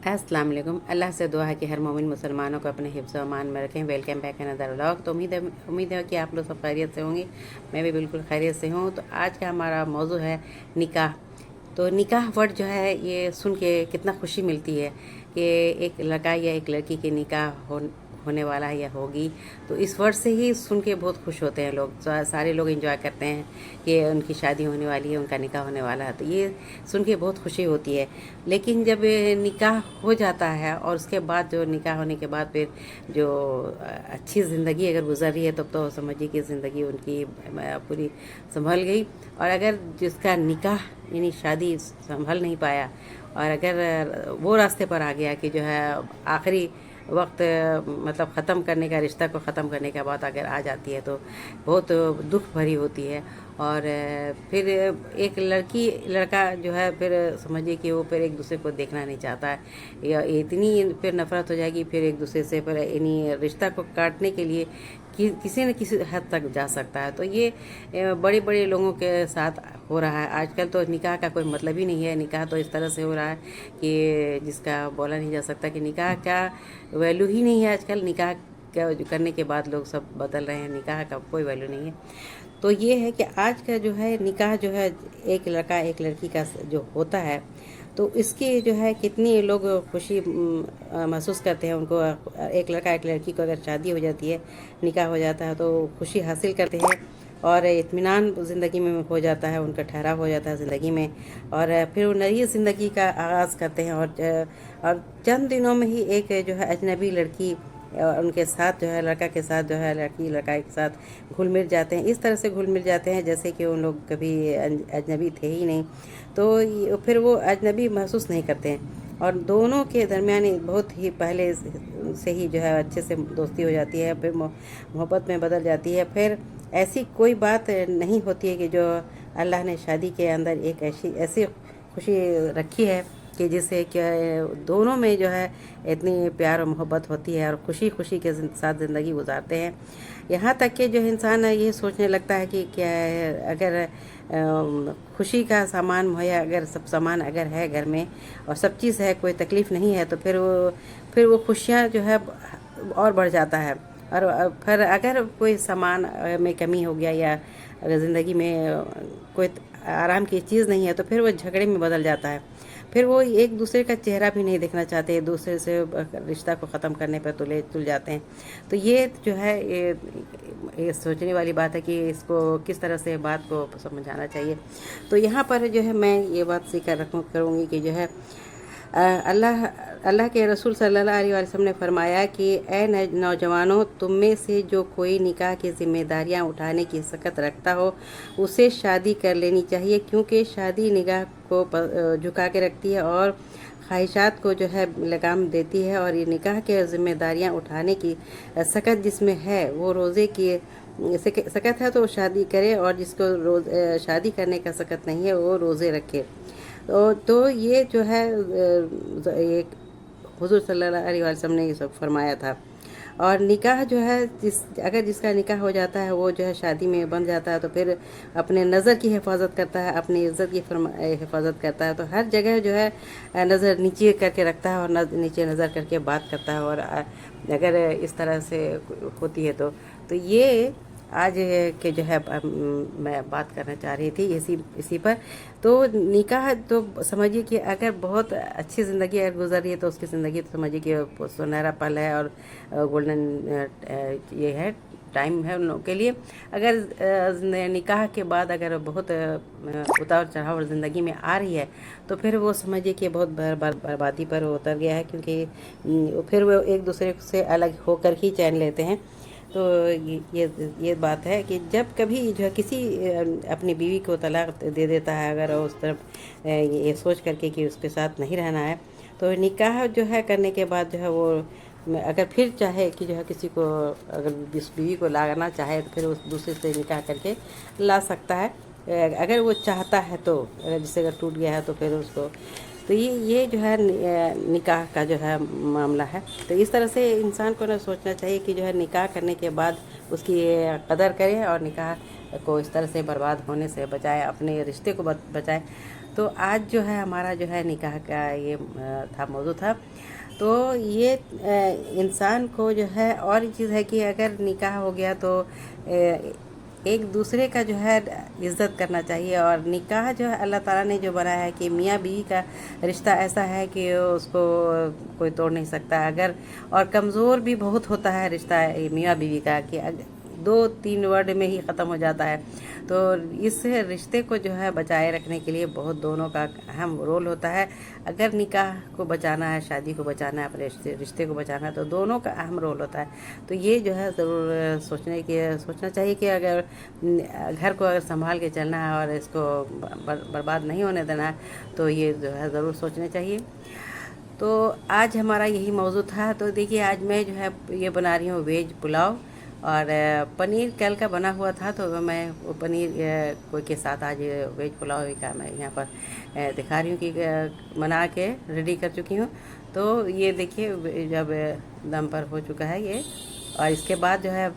अस्सलाम वालेकुम। अल्लाह से दुआ है कि हर मोमिन मुसलमानों को अपने हिफ्ज़ व अमान में रखें। Welcome back another vlog. तो उम्मीद है कि आप लोग सब खैरियत से होंगे। मैं भी बिल्कुल खैरियत से हूँ। तो आज का हमारा मौजू है निकाह। तो निकाह वर्ड जो है ये सुन के कितना खुशी मिलती है कि एक लड़का या एक लड़की के निकाह होने वाला है या होगी। तो इस वर्ड से ही सुन के बहुत खुश होते हैं लोग। सारे लोग एंजॉय करते हैं कि उनकी शादी होने वाली है, उनका निकाह होने वाला है। तो ये सुन के बहुत खुशी होती है। लेकिन जब निकाह हो जाता है और उसके बाद जो निकाह होने के बाद फिर जो अच्छी ज़िंदगी अगर गुजर रही है तब तो समझिए कि ज़िंदगी उनकी पूरी संभल गई। और अगर जिसका निकाह यानी शादी संभल नहीं पाया और अगर वो रास्ते पर आ गया कि जो है आखिरी वक्त मतलब ख़त्म करने का, रिश्ता को ख़त्म करने का बात अगर आ जाती है तो बहुत दुख भरी होती है। और फिर एक लड़का जो है फिर समझिए कि वो फिर एक दूसरे को देखना नहीं चाहता है, या इतनी फिर नफ़रत हो जाएगी फिर एक दूसरे से, फिर इन्हीं रिश्ता को काटने के लिए किसी न किसी हद तक जा सकता है। तो ये बड़े बड़े लोगों के साथ हो रहा है आजकल। तो निकाह का कोई मतलब ही नहीं है। निकाह तो इस तरह से हो रहा है कि जिसका बोला नहीं जा सकता कि निकाह का वैल्यू ही नहीं है आजकल। निकाह क्या करने के बाद लोग सब बदल रहे हैं, निकाह का कोई वैल्यू नहीं है। तो ये है कि आज का जो है निकाह जो है एक लड़का एक लड़की का जो होता है तो इसकी जो है कितनी लोग खुशी महसूस करते हैं। उनको एक लड़का एक लड़की को अगर शादी हो जाती है, निकाह हो जाता है तो खुशी हासिल करते हैं और इत्मीनान ज़िंदगी में हो जाता है, उनका ठहराव हो जाता है ज़िंदगी में। और फिर वो नई ज़िंदगी का आगाज़ करते हैं और चंद दिनों में ही एक जो है अजनबी लड़की उनके साथ जो है लड़का के साथ जो है लड़की लड़का के साथ घुल मिल जाते हैं। इस तरह से घुल मिल जाते हैं जैसे कि उन लोग कभी अजनबी थे ही नहीं। तो फिर वो अजनबी महसूस नहीं करते हैं और दोनों के दरमियान बहुत ही पहले से ही जो है अच्छे से दोस्ती हो जाती है, फिर मोहब्बत में बदल जाती है। फिर ऐसी कोई बात नहीं होती है कि जो अल्लाह ने शादी के अंदर एक ऐसी खुशी रखी है कि जिससे कि दोनों में जो है इतनी प्यार और मोहब्बत होती है और खुशी खुशी के साथ ज़िंदगी गुजारते हैं। यहाँ तक कि जो इंसान ये सोचने लगता है कि क्या अगर खुशी का सामान मुहैया, अगर सब सामान अगर है घर में और सब चीज़ है, कोई तकलीफ़ नहीं है, तो फिर वो खुशियाँ जो है और बढ़ जाता है। और फिर अगर कोई सामान में कमी हो गया या अगर ज़िंदगी में कोई आराम की चीज़ नहीं है तो फिर वो झगड़े में बदल जाता है। फिर वो एक दूसरे का चेहरा भी नहीं देखना चाहते, एक दूसरे से रिश्ता को ख़त्म करने पर तुल जाते हैं। तो ये जो है ये सोचने वाली बात है कि इसको किस तरह से बात को समझाना चाहिए। तो यहाँ पर जो है मैं ये बात सीखकर करूँगी कि जो है अल्लाह अल्लाह के रसूल सल्लल्लाहु अलैहि वसल्लम ने फरमाया कि ए नौजवानों, तुम में से जो कोई निकाह की जिम्मेदारियां उठाने की सकत रखता हो उसे शादी कर लेनी चाहिए, क्योंकि शादी निगाह को झुका के रखती है और ख्वाहिशात को जो है लगाम देती है। और ये निकाह के जिम्मेदारियां उठाने की सकत जिसमें है वो रोज़े की सकत है तो शादी करे, और जिसको शादी करने का सकत नहीं है वो रोज़े रखे। तो ये जो है ये हुज़ूर सल्लल्लाहु अलैहि वसल्लम ने ये सब फरमाया था। और निकाह जो है अगर जिसका निकाह हो जाता है वो जो है शादी में बन जाता है तो फिर अपने नज़र की हिफाजत करता है, अपनी इज़्ज़त की हिफाजत करता है। तो हर जगह जो है नज़र नीचे करके रखता है और नीचे नज़र करके बात करता है। और अगर इस तरह से होती है तो ये आज के जो है मैं बात करना चाह रही थी इसी पर। तो निकाह तो समझिए कि अगर बहुत अच्छी ज़िंदगी अगर गुजर रही है तो उसकी ज़िंदगी तो समझिए कि सुनहरा पल है और गोल्डन ये है टाइम है उन लोगों के लिए। अगर निकाह के बाद अगर बहुत उतार चढ़ाव ज़िंदगी में आ रही है तो फिर वो समझिए कि बहुत बर्बादी पर उतर गया है, क्योंकि फिर वो एक दूसरे से अलग होकर ही चैन लेते हैं। तो ये बात है कि जब कभी जो है किसी अपनी बीवी को तलाक दे देता है अगर उस तरफ ये सोच करके कि उसके साथ नहीं रहना है, तो निकाह जो है करने के बाद जो है वो अगर फिर चाहे कि जो है किसी को अगर इस बीवी को लाना चाहे तो फिर उस दूसरे से निकाह करके ला सकता है अगर वो चाहता है। तो अगर जिससे अगर टूट गया है तो फिर उसको तो ये जो है निकाह का जो है मामला है। तो इस तरह से इंसान को ना सोचना चाहिए कि जो है निकाह करने के बाद उसकी कदर करे और निकाह को इस तरह से बर्बाद होने से बचाए, अपने रिश्ते को बचाए। تو آج جو ہے ہمارا جو ہے نکاح کا یہ تھا موضوع تھا. تو یہ انسان کو جو ہے اور چیز ہے کہ اگر نکاح ہو گیا تو ایک دوسرے کا جو ہے عزت کرنا چاہیے. اور نکاح جو ہے اللہ تعالیٰ نے جو بنایا ہے کہ میاں بیوی کا رشتہ ایسا ہے کہ اس کو کوئی توڑ نہیں سکتا. اگر اور کمزور بھی بہت ہوتا ہے رشتہ میاں بیوی کا کہ 2-3 ورڈ میں ہی ختم ہو جاتا ہے. تو اس رشتے کو جو ہے بچائے رکھنے کے لیے بہت دونوں کا اہم رول ہوتا ہے. اگر نکاح کو بچانا ہے, شادی کو بچانا ہے, اپنے رشتے کو بچانا ہے تو دونوں کا اہم رول ہوتا ہے. تو یہ جو ہے ضرور سوچنا چاہیے کہ اگر گھر کو اگر سنبھال کے چلنا ہے اور اس کو برباد نہیں ہونے دینا ہے تو یہ جو ہے ضرور سوچنا چاہیے. تو آج ہمارا یہی موضوع تھا. تو دیکھیے آج میں جو ہے یہ بنا رہی ہوں ویج پلاؤ, اور پنیر کل کا بنا ہوا تھا تو میں وہ پنیر کوئی کے ساتھ آج ویج پلاؤ کا میں یہاں پر دکھا رہی ہوں کہ بنا کے ریڈی کر چکی ہوں. تو یہ دیکھیے جب دم پر ہو چکا ہے یہ, اور اس کے بعد جو ہے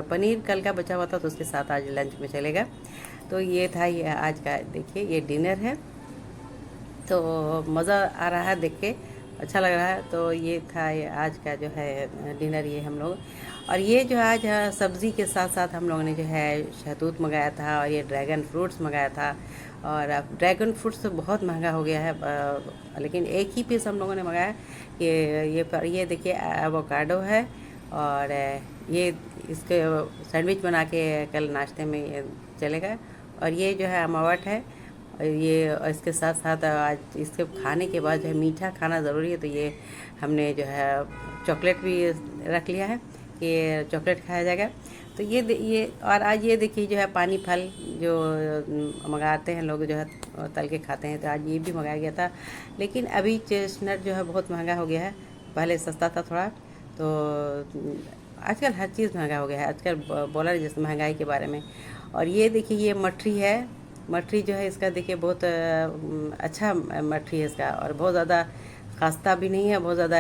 پنیر کل کا بچا ہوا تھا تو اس کے ساتھ آج لنچ میں چلے گا. تو یہ تھا یہ آج کا, دیکھیے یہ ڈنر ہے. تو مزہ آ رہا ہے دیکھ کے, اچھا لگ رہا ہے. تو یہ تھا یہ آج کا جو ہے ڈنر یہ ہم لوگ. اور یہ جو آج سبزی کے ساتھ ساتھ ہم لوگوں نے جو ہے شہتوت منگایا تھا, اور یہ ڈریگن فروٹس منگایا تھا. اور اب ڈریگن فروٹس تو بہت مہنگا ہو گیا ہے, لیکن ایک ہی پیس ہم لوگوں نے منگایا کہ یہ دیکھیے ایووکاڈو ہے. اور یہ اس کے سینڈوچ بنا کے کل ناشتے میں یہ چلے گا. اور یہ جو ہے اماوٹ ہے, اور یہ اس کے ساتھ ساتھ آج اس کے کھانے کے بعد جو ہے میٹھا کھانا ضروری ہے. تو یہ ہم نے جو ہے چاکلیٹ بھی رکھ لیا ہے کہ چاکلیٹ کھایا جائے گا. تو یہ اور آج یہ دیکھیے جو ہے پانی پھل جو منگاتے ہیں لوگ جو ہے تل کے کھاتے ہیں, تو آج یہ بھی منگایا گیا تھا. لیکن ابھی چیسنٹ جو ہے بہت مہنگا ہو گیا ہے, پہلے سستا تھا تھوڑا. تو آج کل ہر چیز مہنگا ہو گیا ہے, آج کل بولا رہی جیسے مہنگائی کے بارے میں. اور یہ دیکھیے یہ مٹری ہے, مٹری جو ہے اس کا دیکھیے بہت اچھا مٹری ہے اس کا, اور بہت زیادہ خاصہ بھی نہیں ہے, بہت زیادہ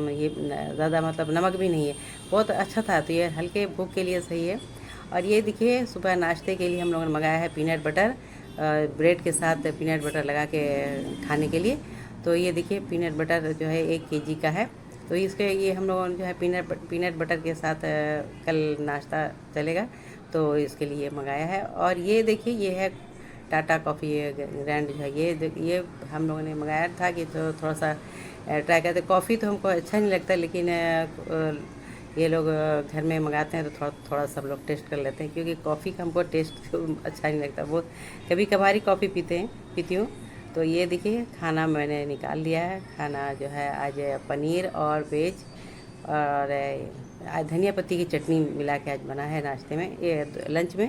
یہ زیادہ مطلب نمک بھی نہیں ہے, بہت اچھا تھا. تو یہ ہلکے بھوک کے لیے صحیح ہے. اور یہ دیکھیے صبح ناشتے کے لیے ہم لوگوں نے منگایا ہے پینٹ بٹر, بریڈ کے ساتھ پینٹ بٹر لگا کے کھانے کے لیے. تو یہ دیکھیے پینٹ بٹر جو ہے 1 kg کا ہے. تو اس کے یہ ہم لوگوں نے جو ہے پینٹ بٹر کے ساتھ کل ناشتہ چلے گا, تو اس کے لیے منگایا ہے. اور یہ دیکھیے یہ ہے ٹاٹا کافی برانڈ جو ہے, یہ ہم لوگوں نے منگایا تھا کہ تھوڑا سا ٹرائی کرتے. کافی تو ہم کو اچھا نہیں لگتا, لیکن یہ لوگ گھر میں منگاتے ہیں تو تھوڑا سب لوگ ٹیسٹ کر لیتے ہیں, کیونکہ کافی کا ہم کو ٹیسٹ اچھا نہیں لگتا. وہ کبھی کبھاری کافی پیتی ہوں. تو یہ دیکھیے کھانا میں نے نکال لیا ہے. کھانا جو ہے آج پنیر اور ویج اور دھنیا پتی کی چٹنی ملا کے آج بنا ہے ناشتے میں, یہ لنچ میں.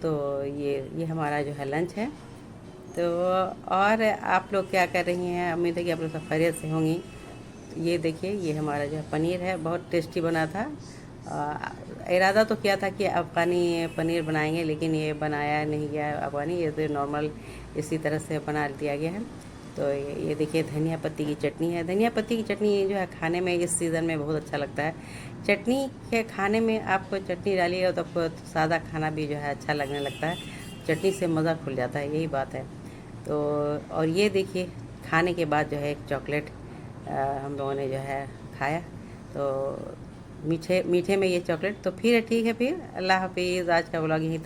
تو یہ ہمارا جو ہے لنچ ہے. تو اور آپ لوگ کیا کر رہی ہیں؟ امید ہے کہ آپ لوگ سب خیریت سے ہوں گی. یہ دیکھیے یہ ہمارا جو ہے پنیر ہے, بہت ٹیسٹی بنا تھا. ارادہ تو کیا تھا کہ افغانی پنیر بنائیں گے, لیکن یہ بنایا نہیں گیا افغانی, یہ تو نارمل اسی طرح سے بنا دیا گیا ہے. تو یہ دیکھیے دھنیا پتی کی چٹنی ہے. دھنیا پتی کی چٹنی جو ہے کھانے میں اس سیزن میں بہت اچھا لگتا ہے. چٹنی کے کھانے میں آپ کو چٹنی ڈالیے گا تو آپ کو سادہ کھانا بھی جو ہے اچھا لگنے لگتا ہے, چٹنی سے مزہ کھل جاتا ہے, یہی بات ہے. تو اور یہ دیکھیے کھانے کے بعد جو ہے ایک چاکلیٹ ہم لوگوں نے جو ہے کھایا. تو میٹھے میں یہ چاکلیٹ. تو پھر ٹھیک ہے, پھر اللہ حافظ. آج کا ولاگ یہیں تک.